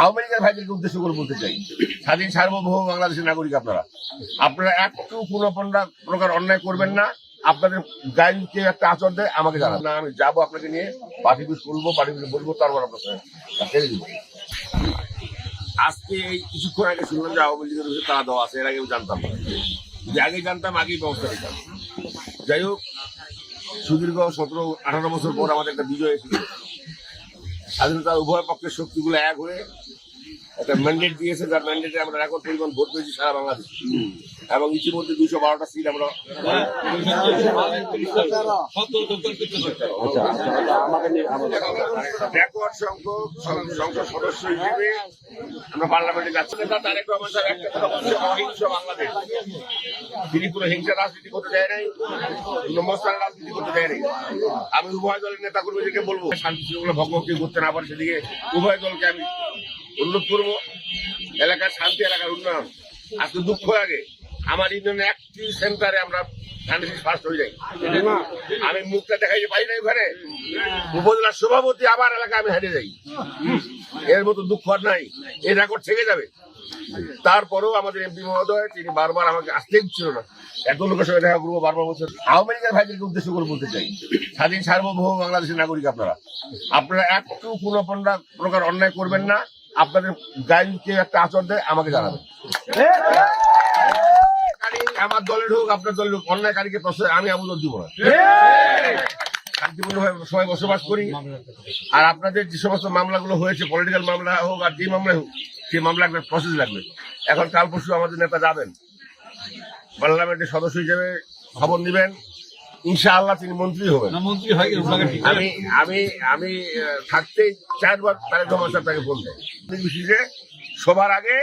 আওয়ামী লীগের ভাইদেরকে উদ্দেশ্য করে বলতে চাই, স্বাধীন সার্বভৌম বাংলাদেশের নাগরিক আপনারা একটু কোনো প্রকার অন্যায় করবেন না। আপনাদের গায়ে কেউ একটা আচরণ দেয় আমাকে জানান না, আমি যাবো আপনাকে নিয়ে পার্টি বিষ করবো, পার্টি বিষ বলবো, তারপর আপনার ছেড়ে দিব। আজকে এই কিছুক্ষণ আগে শুনলাম যে আওয়ামী লীগের বিষয়ে তারা দেওয়া আছে, এর আগেও জানতাম না, যে আগে জানতাম আগেই ব্যবস্থা নিতাম। যাই হোক, সুদীর্ঘ 17-18 বছর পর আমাদের একটা বিজয় এসেছে। স্বাধীনতার উভয় পক্ষের শক্তিগুলো এক হয়ে একটা ম্যান্ডেট দিয়েছে, যার ম্যান্ডেটে আমরা রেকর্ড পরিমাণ ভোট পেয়েছি সারা বাংলাদেশ, এবং ইতিমধ্যে 212টা সিট আমরা রেকর্ড সংখ্যক সংসদ সদস্য হিসেবে আমরা পার্লামেন্টে যাচ্ছি। তারেক রহমান সাহেব একটা কথা বলছে, অহিংস বাংলাদেশ। তিনি কোনো হিংসা রাজনীতি করতে দেয় নাই, কোনো মশলার রাজনীতি করতে দেয় নাই। আমি উভয় দলের নেতা কর্মীদেরকে বলবো, শান্তি শৃঙ্খলা ভঙ্গ কেউ করতে না পারে সেদিকে উভয় দলকে আমি অনুরোধ করবো। এলাকার শান্তি, এলাকার উন্নয়ন। আজকে দুঃখ লাগে, আমার ইউনিয়নে একটি সেন্টারে আমরা ফার্স্ট হয়ে যাই, আমি মুখটা দেখাই পাই না। ওখানে উপজেলার সভাপতি আবার এলাকায় আমি হেরে যাই, এর মতো দুঃখ আর নাই। এই রেকর্ড থেকে যাবে। তারপরেও আমাদের এমপি মহোদয় তিনি বারবার আমাকে আসতে ছিল না, এত লোকের সঙ্গে দেখা করবো, বারবার বলছেন। আওয়ামী লীগের ভাইদেরকে উদ্দেশ্য করে বলতে চাই, স্বাধীন সার্বভৌম বাংলাদেশের নাগরিক আপনারা একটু কোনো প্রকার অন্যায় করবেন না। আপনাদের গায়ে কেউ একটা আচরণ দেয় আমাকে জানাবেন। আমার দলের হোক, আপনার দলের হোক, অন্যায়কারীকে প্রশ্রয় আমি আমল দিব না। শান্তিপূর্ণভাবে সবাই বসবাস করি। আর আপনাদের যে সমস্ত মামলাগুলো হয়েছে, পলিটিক্যাল মামলা হোক আর যে মামলা হোক, সেই মামলা একটা প্রসেস লাগবে। এখন কাল পরশু আমাদের নেতা যাবেন পার্লামেন্টের সদস্য হিসেবে, খবর নিবেন, ইনশাআল্লাহ তিনি মন্ত্রী হবেন। আমি থাকতেই 4 বার তারেক রহমান সাহেব তাকে ফোন দেয়, সবার আগে